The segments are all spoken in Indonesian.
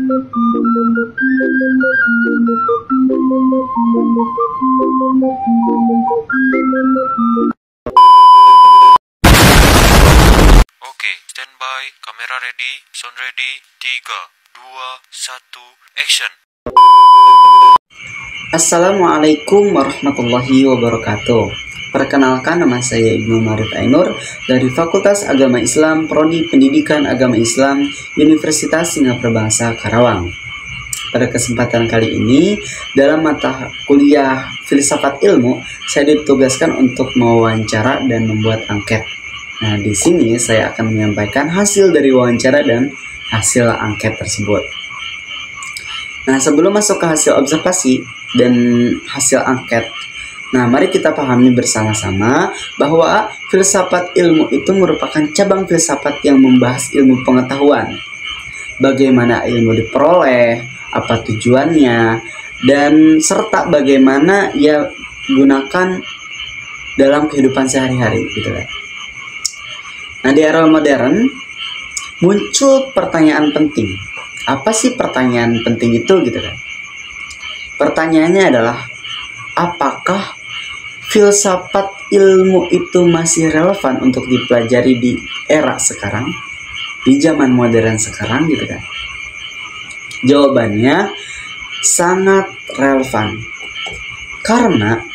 Oke, standby, kamera ready, sound ready, 3, 2, 1, action. Assalamualaikum warahmatullahi wabarakatuh. Perkenalkan, nama saya Ibnu Marif Ainur dari Fakultas Agama Islam Prodi Pendidikan Agama Islam Universitas Singapura Bangsa Karawang. Pada kesempatan kali ini, dalam mata kuliah Filsafat Ilmu, saya ditugaskan untuk mewawancara dan membuat angket. Nah, di sini saya akan menyampaikan hasil dari wawancara dan hasil angket tersebut. Nah, sebelum masuk ke hasil observasi dan hasil angket, nah mari kita pahami bersama-sama bahwa filsafat ilmu itu merupakan cabang filsafat yang membahas ilmu pengetahuan. Bagaimana ilmu diperoleh, apa tujuannya, dan serta bagaimana ia gunakan dalam kehidupan sehari-hari, gitu kan. Nah, di era modern muncul pertanyaan penting. Apa sih pertanyaan penting itu, gitu kan? Pertanyaannya adalah, apakah filsafat ilmu itu masih relevan untuk dipelajari di era sekarang, di zaman modern sekarang, gitu kan? Jawabannya sangat relevan. Karena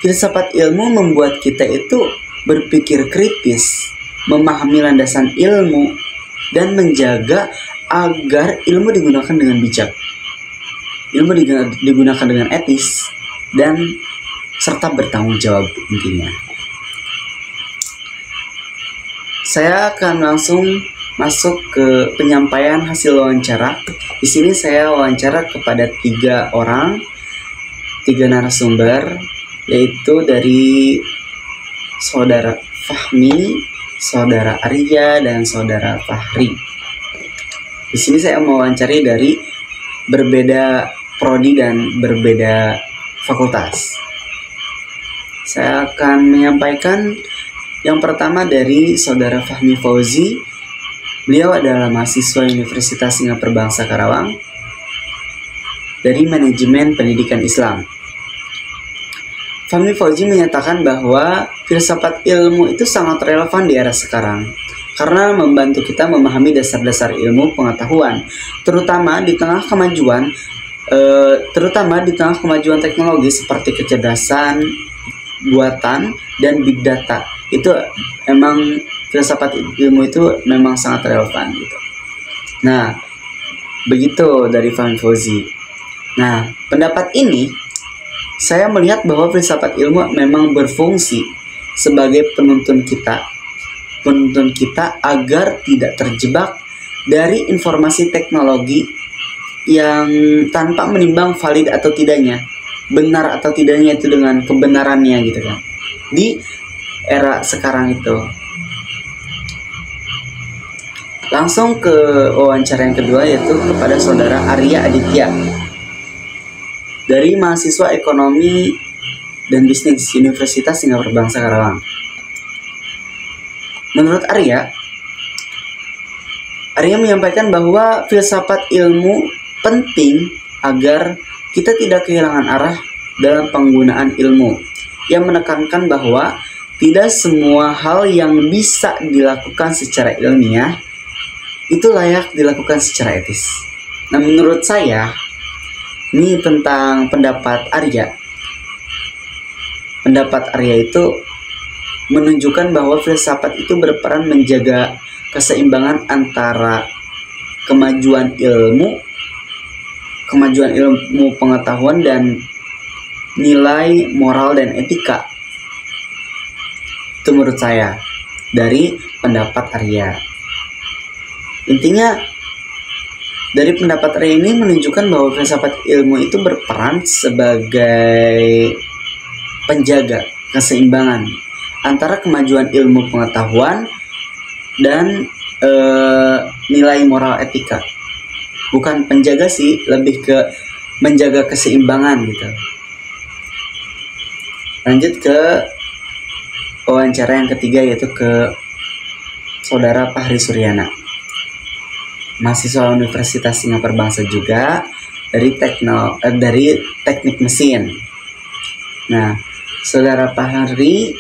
filsafat ilmu membuat kita itu berpikir kritis, memahami landasan ilmu, dan menjaga agar ilmu digunakan dengan bijak. Ilmu digunakan dengan etis dan serta bertanggung jawab intinya. Saya akan langsung masuk ke penyampaian hasil wawancara. Di sini saya wawancara kepada 3 narasumber, yaitu dari Saudara Fahmi, Saudara Arya, dan Saudara Fahri. Di sini saya mewawancari dari berbeda prodi dan berbeda fakultas. Saya akan menyampaikan yang pertama dari Saudara Fahmi Fauzi. Beliau adalah mahasiswa Universitas Singapura Bangsa Karawang dari Manajemen Pendidikan Islam. Fahmi Fauzi menyatakan bahwa filsafat ilmu itu sangat relevan di era sekarang karena membantu kita memahami dasar-dasar ilmu pengetahuan, terutama di tengah kemajuan teknologi seperti kecerdasan buatan dan big data. Itu emang filsafat ilmu itu memang sangat relevan gitu. Nah, begitu dari Fahmi Fauzi. Nah, pendapat ini saya melihat bahwa filsafat ilmu memang berfungsi sebagai penuntun kita agar tidak terjebak dari informasi teknologi yang tanpa menimbang valid atau tidaknya, benar atau tidaknya itu dengan kebenarannya, gitu kan, di era sekarang itu. Langsung ke wawancara yang kedua, yaitu kepada Saudara Arya Aditya dari mahasiswa Ekonomi dan Bisnis Universitas Singapura Bangsa Karawang. Menurut Arya menyampaikan bahwa filsafat ilmu penting agar kita tidak kehilangan arah dalam penggunaan ilmu. Ia menekankan bahwa tidak semua hal yang bisa dilakukan secara ilmiah itu layak dilakukan secara etis. Nah, menurut saya, ini tentang pendapat Arya. Pendapat Arya itu menunjukkan bahwa filsafat itu berperan menjaga keseimbangan antara kemajuan ilmu pengetahuan dan nilai moral dan etika. Itu menurut saya dari pendapat Arya. Intinya dari pendapat Arya ini menunjukkan bahwa filsafat ilmu itu berperan sebagai penjaga keseimbangan antara kemajuan ilmu pengetahuan dan nilai moral etika. Bukan penjaga sih, lebih ke menjaga keseimbangan gitu. Lanjut ke wawancara yang ketiga, yaitu ke Saudara Fahri Suryana mahasiswa Universitas Singapura Bangsa juga dari teknik mesin. Nah, Saudara Fahri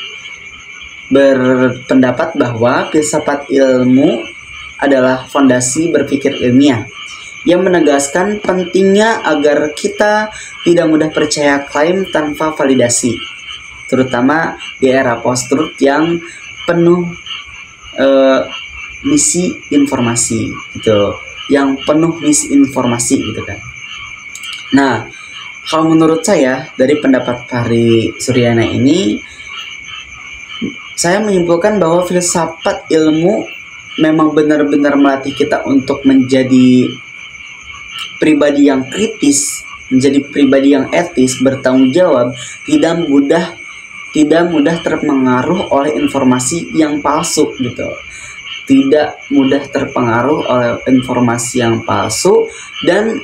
berpendapat bahwa filsafat ilmu adalah fondasi berpikir ilmiah yang menegaskan pentingnya agar kita tidak mudah percaya klaim tanpa validasi, terutama di era post-truth yang penuh misinformasi gitu, gitu kan. Nah, kalau menurut saya dari pendapat Fahri Suryana ini, saya menyimpulkan bahwa filsafat ilmu memang benar-benar melatih kita untuk menjadi pribadi yang kritis, menjadi pribadi yang etis, bertanggung jawab, tidak mudah terpengaruh oleh informasi yang palsu gitu. Tidak mudah terpengaruh oleh informasi yang palsu dan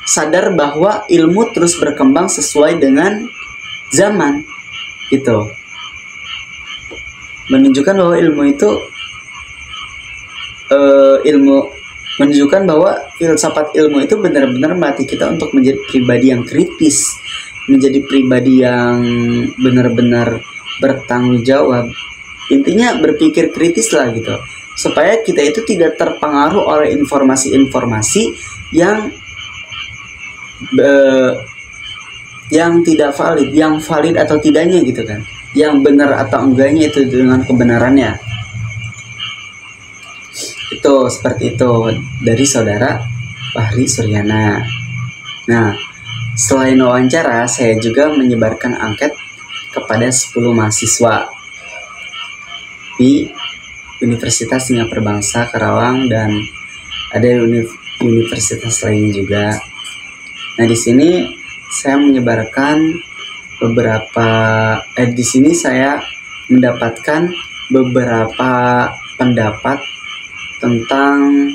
sadar bahwa ilmu terus berkembang sesuai dengan zaman gitu. Menunjukkan bahwa menunjukkan bahwa filsafat ilmu itu benar-benar melatih kita untuk menjadi pribadi yang kritis, menjadi pribadi yang benar-benar bertanggung jawab. Intinya berpikir kritis lah gitu, supaya kita itu tidak terpengaruh oleh informasi-informasi yang tidak valid, yang valid atau tidaknya gitu kan, yang benar atau enggaknya itu dengan kebenarannya. Itu seperti itu dari Saudara Fahri Suryana. Nah, selain wawancara, saya juga menyebarkan angket kepada 10 mahasiswa di Universitas Singapura Bangsa Karawang dan ada universitas lainnya juga. Nah, di sini saya menyebarkan di sini saya mendapatkan beberapa pendapat tentang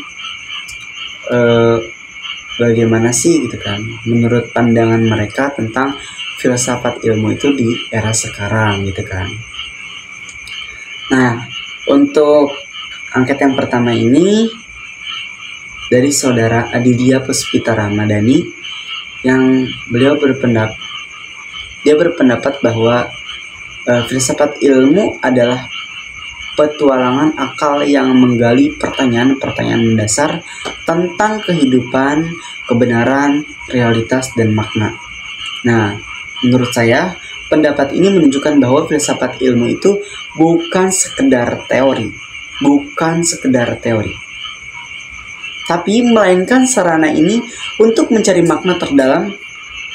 bagaimana sih gitu kan menurut pandangan mereka tentang filsafat ilmu itu di era sekarang gitu kan. Nah, untuk angket yang pertama ini dari Saudara Adidia Puspita Ramadhani, yang beliau berpendapat bahwa filsafat ilmu adalah petualangan akal yang menggali pertanyaan-pertanyaan mendasar tentang kehidupan, kebenaran, realitas, dan makna. Nah, menurut saya, pendapat ini menunjukkan bahwa filsafat ilmu itu bukan sekedar teori, tapi melainkan sarana ini untuk mencari makna terdalam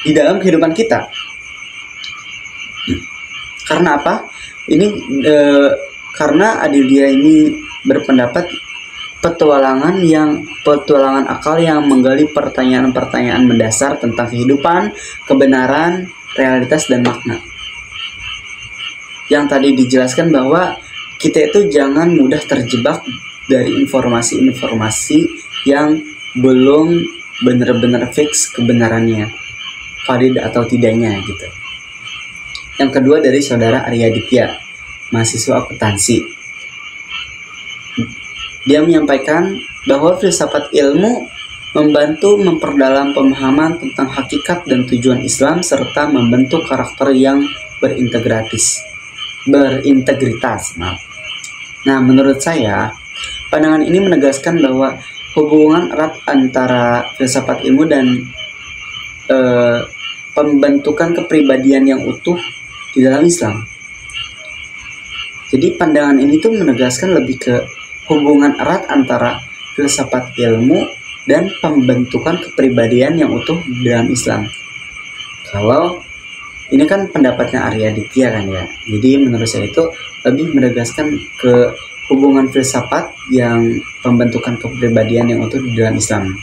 di dalam kehidupan kita. Karena apa? Karena Adilia ini berpendapat petualangan akal yang menggali pertanyaan-pertanyaan mendasar tentang kehidupan, kebenaran, realitas, dan makna. Yang tadi dijelaskan bahwa kita itu jangan mudah terjebak dari informasi-informasi yang belum benar-benar fix kebenarannya, valid atau tidaknya gitu. Yang kedua dari Saudara Arya Ditya, mahasiswa akuntansi. Dia menyampaikan bahwa filsafat ilmu membantu memperdalam pemahaman tentang hakikat dan tujuan Islam serta membentuk karakter yang berintegritas. Nah, menurut saya, pandangan ini menegaskan bahwa hubungan erat antara filsafat ilmu dan pembentukan kepribadian yang utuh di dalam Islam. Jadi pandangan ini tuh menegaskan lebih ke hubungan erat antara filsafat ilmu dan pembentukan kepribadian yang utuh di dalam Islam. Kalau ini kan pendapatnya Arya Ditya kan ya. Jadi menurut saya itu lebih menegaskan ke hubungan filsafat yang pembentukan kepribadian yang utuh di dalam Islam.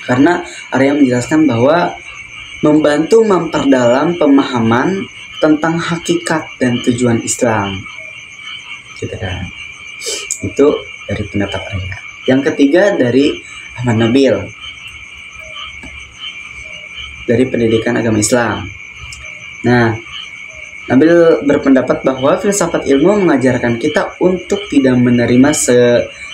Karena Arya menjelaskan bahwa membantu memperdalam pemahaman tentang hakikat dan tujuan Islam, gitu kan. Itu dari pendapat Arya. Yang ketiga dari Ahmad Nabil, dari Pendidikan Agama Islam. Nah, Nabil berpendapat bahwa filsafat ilmu mengajarkan kita untuk tidak menerima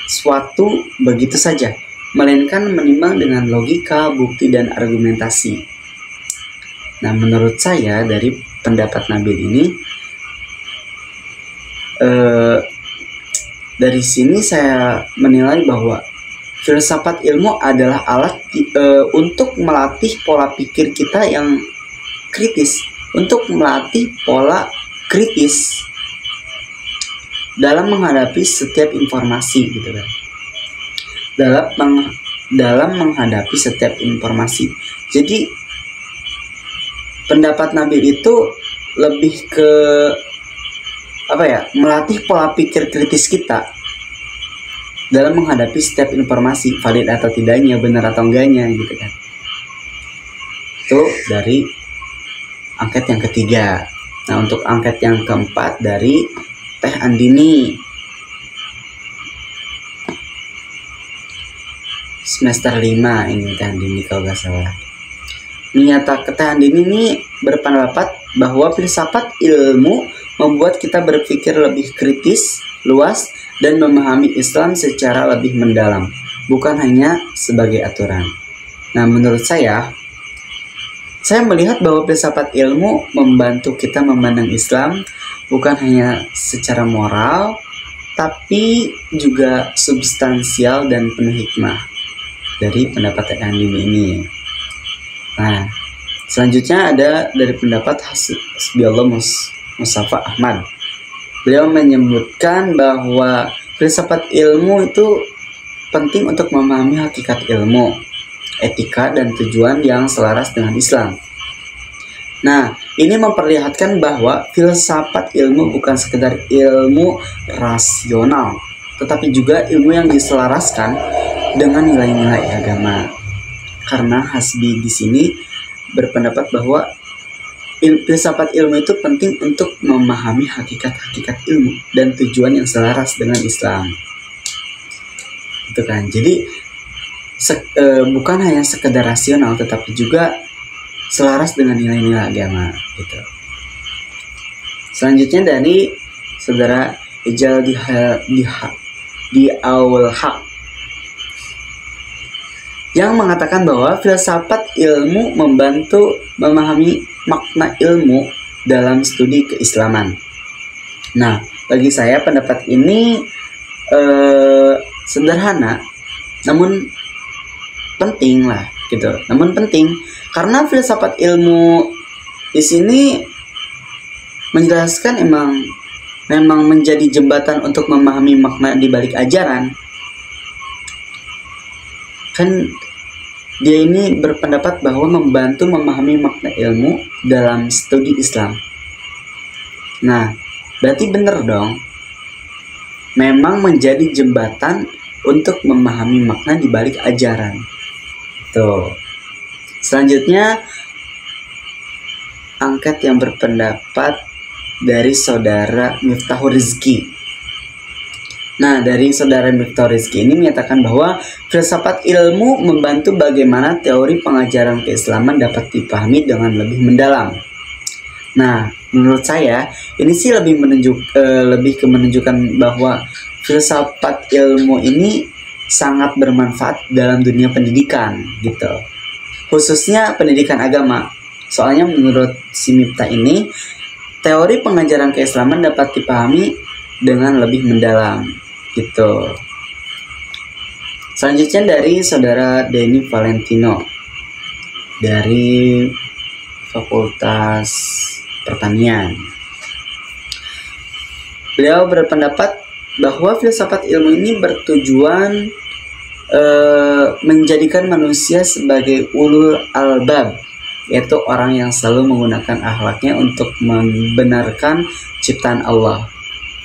suatu begitu saja, melainkan menimbang dengan logika, bukti, dan argumentasi. Nah, menurut saya dari pendapat Nabil ini, dari sini saya menilai bahwa filsafat ilmu adalah alat untuk melatih pola pikir kita yang kritis, untuk melatih pola kritis dalam menghadapi setiap informasi gitu kan. Dalam menghadapi setiap informasi. Jadi pendapat Nabil itu lebih ke melatih pola pikir kritis kita dalam menghadapi setiap informasi, valid atau tidaknya, benar atau enggaknya gitu kan. Itu dari angket yang ketiga. Nah, untuk angket yang keempat dari Teh Andini, semester 5 ini Teh Andini kalau nggak salah. Teh Andini ini berpendapat bahwa filsafat ilmu membuat kita berpikir lebih kritis, luas, dan memahami Islam secara lebih mendalam, bukan hanya sebagai aturan. Nah, menurut saya melihat bahwa filsafat ilmu membantu kita memandang Islam bukan hanya secara moral, tapi juga substansial dan penuh hikmah dari pendapat Teh Andini ini. Nah, selanjutnya ada dari pendapat Hasbiyallah Mustafa Ahmad. Beliau menyebutkan bahwa filsafat ilmu itu penting untuk memahami hakikat ilmu, etika, dan tujuan yang selaras dengan Islam. Nah, ini memperlihatkan bahwa filsafat ilmu bukan sekedar ilmu rasional, tetapi juga ilmu yang diselaraskan dengan nilai-nilai agama. Karena Hasbi di sini berpendapat bahwa filsafat ilmu itu penting untuk memahami hakikat-hakikat ilmu dan tujuan yang selaras dengan Islam. Itu kan. Jadi bukan hanya sekedar rasional, tetapi juga selaras dengan nilai-nilai agama gitu. Selanjutnya dari saudara Ijal di awal hak yang mengatakan bahwa filsafat ilmu membantu memahami makna ilmu dalam studi keislaman. Nah, bagi saya pendapat ini sederhana, namun penting lah gitu. Namun penting karena filsafat ilmu di sini menjelaskan memang menjadi jembatan untuk memahami makna di balik ajaran. Kan dia ini berpendapat bahwa membantu memahami makna ilmu dalam studi Islam. Nah, berarti benar dong. Memang menjadi jembatan untuk memahami makna di balik ajaran. Tuh. Selanjutnya angket yang berpendapat dari saudara Miftahul Rizki. Nah, dari saudara Miftahul Rizki ini menyatakan bahwa filsafat ilmu membantu bagaimana teori pengajaran keislaman dapat dipahami dengan lebih mendalam. Nah, menurut saya ini sih lebih menunjukkan bahwa filsafat ilmu ini sangat bermanfaat dalam dunia pendidikan gitu. Khususnya pendidikan agama. Soalnya menurut si Miftah ini, teori pengajaran keislaman dapat dipahami dengan lebih mendalam gitu. Selanjutnya dari saudara Denny Valentino dari Fakultas Pertanian. Beliau berpendapat bahwa filsafat ilmu ini bertujuan menjadikan manusia sebagai ulul albab, yaitu orang yang selalu menggunakan akhlaknya untuk membenarkan ciptaan Allah.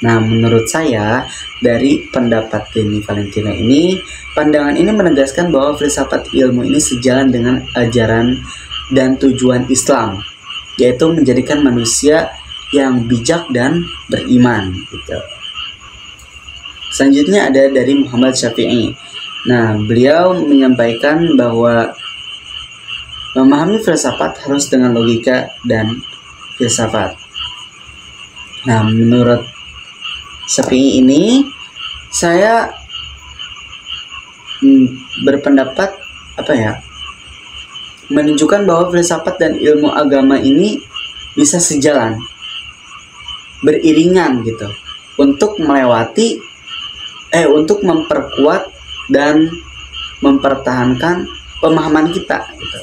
Nah, menurut saya dari pendapat Denny Valentino ini, pandangan ini menegaskan bahwa filsafat ilmu ini sejalan dengan ajaran dan tujuan Islam, yaitu menjadikan manusia yang bijak dan beriman gitu. Selanjutnya ada dari Muhammad Syafi'i. Nah, beliau menyampaikan bahwa memahami filsafat harus dengan logika dan filsafat. Nah, menurut Syafi'i ini, saya berpendapat menunjukkan bahwa filsafat dan ilmu agama ini bisa sejalan, beriringan gitu, untuk memperkuat dan mempertahankan pemahaman kita gitu.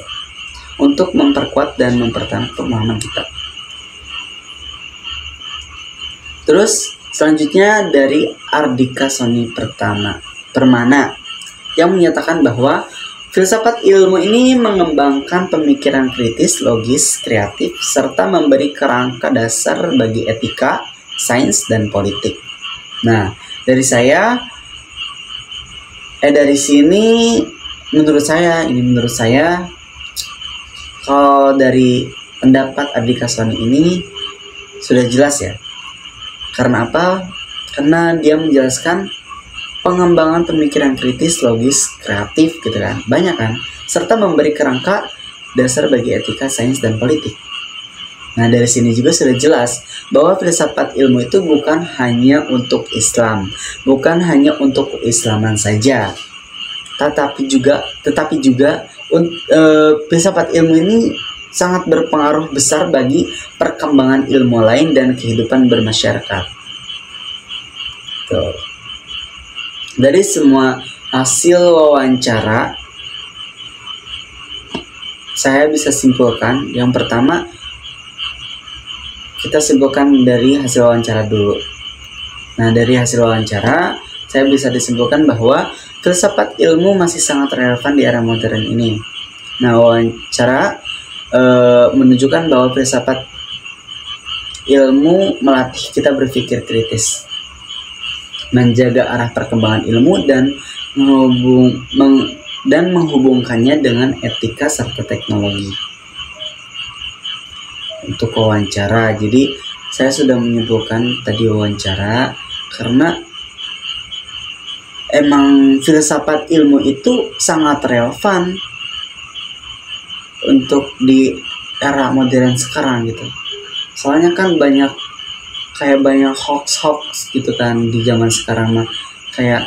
Untuk memperkuat dan mempertahankan pemahaman kita. Terus selanjutnya dari Ardika Soni Permana yang menyatakan bahwa filsafat ilmu ini mengembangkan pemikiran kritis, logis, kreatif, serta memberi kerangka dasar bagi etika, sains, dan politik. Nah, dari sini menurut saya kalau dari pendapat Ardika Soni ini sudah jelas ya. Karena apa? Karena dia menjelaskan pengembangan pemikiran kritis, logis, kreatif gitu kan. Banyak kan? Serta memberi kerangka dasar bagi etika, sains, dan politik. Nah, dari sini juga sudah jelas bahwa filsafat ilmu itu bukan hanya untuk Islam, bukan hanya untuk keislaman saja. Tetapi juga filsafat ilmu ini sangat berpengaruh besar bagi perkembangan ilmu lain dan kehidupan bermasyarakat. Tuh. Dari semua hasil wawancara, saya bisa simpulkan, yang pertama kita simpulkan dari hasil wawancara dulu. Nah, dari hasil wawancara saya bisa disimpulkan bahwa filsafat ilmu masih sangat relevan di era modern ini. Nah, wawancara menunjukkan bahwa filsafat ilmu melatih kita berpikir kritis, menjaga arah perkembangan ilmu, dan menghubungkannya dengan etika serta teknologi. Untuk wawancara, jadi saya sudah menyimpulkan tadi wawancara karena emang filsafat ilmu itu sangat relevan untuk di era modern sekarang gitu. Soalnya kan banyak hoax gitu kan di zaman sekarang mah, kayak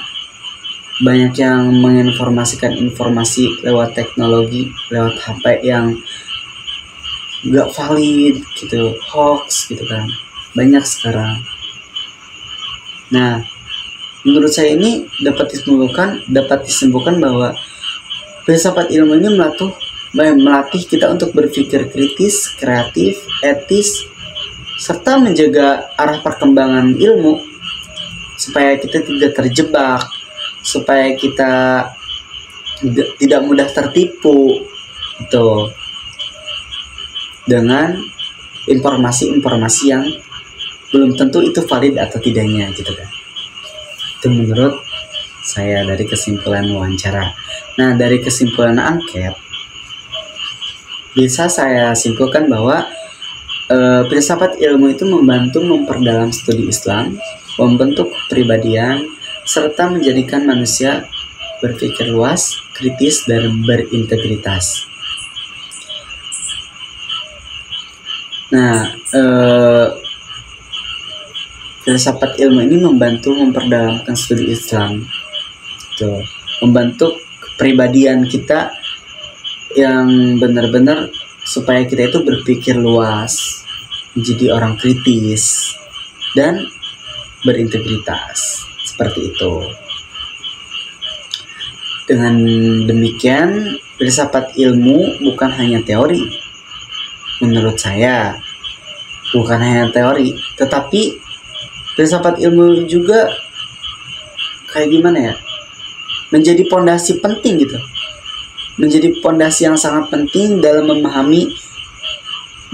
banyak yang menginformasikan informasi lewat teknologi, lewat HP yang gak valid gitu, hoax gitu kan, banyak sekarang. Nah, menurut saya ini dapat disimpulkan bahwa filsafat ilmu ini melatih kita untuk berpikir kritis, kreatif, etis, serta menjaga arah perkembangan ilmu supaya kita tidak terjebak, supaya kita tidak mudah tertipu gitu dengan informasi-informasi yang belum tentu itu valid atau tidaknya gitu kan. Itu menurut saya dari kesimpulan wawancara. Nah, dari kesimpulan angket bisa saya simpulkan bahwa filsafat ilmu itu membantu memperdalam studi Islam, membentuk kepribadian, serta menjadikan manusia berpikir luas, kritis, dan berintegritas. Nah, filsafat ilmu ini membantu memperdalamkan studi Islam, tuh, membentuk kepribadian kita yang benar-benar supaya kita itu berpikir luas, menjadi orang kritis dan berintegritas, seperti itu. Dengan demikian, filsafat ilmu bukan hanya teori. Menurut saya, bukan hanya teori, tetapi filsafat ilmu juga kayak gimana ya? Menjadi pondasi penting gitu. Menjadi pondasi yang sangat penting dalam memahami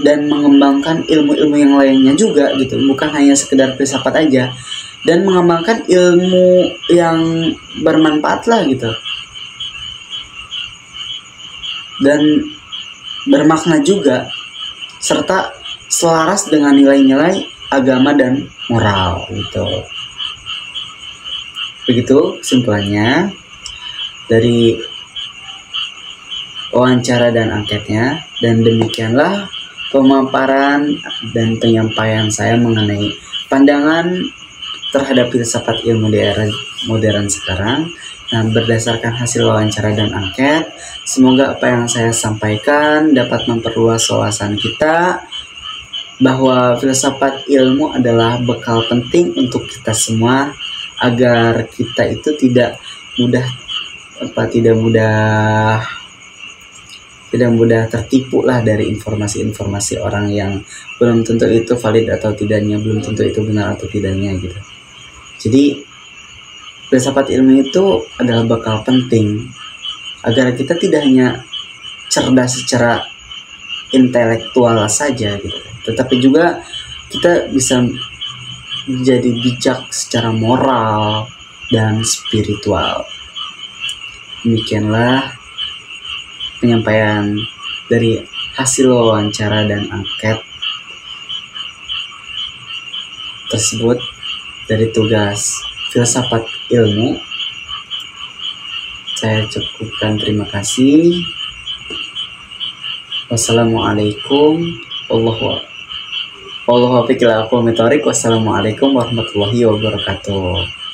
dan mengembangkan ilmu-ilmu yang lainnya juga gitu. Bukan hanya sekedar filsafat aja, dan mengembangkan ilmu yang bermanfaat lah gitu. Dan bermakna juga, serta selaras dengan nilai-nilai agama dan moral gitu. Begitu kesimpulannya dari wawancara dan angketnya, dan demikianlah pemaparan dan penyampaian saya mengenai pandangan terhadap filsafat ilmu di era modern sekarang. Nah, berdasarkan hasil wawancara dan angket, semoga apa yang saya sampaikan dapat memperluas wawasan kita bahwa filsafat ilmu adalah bekal penting untuk kita semua agar kita itu tidak mudah tertipu lah dari informasi-informasi orang yang belum tentu itu valid atau tidaknya, belum tentu itu benar atau tidaknya gitu. Jadi filsafat ilmu itu adalah bekal penting agar kita tidak hanya cerdas secara intelektual saja gitu, tetapi juga kita bisa menjadi bijak secara moral dan spiritual. Demikianlah penyampaian dari hasil wawancara dan angket tersebut dari tugas filsafat ilmu. Saya cukupkan, terima kasih. Wassalamualaikum warahmatullahi wabarakatuh.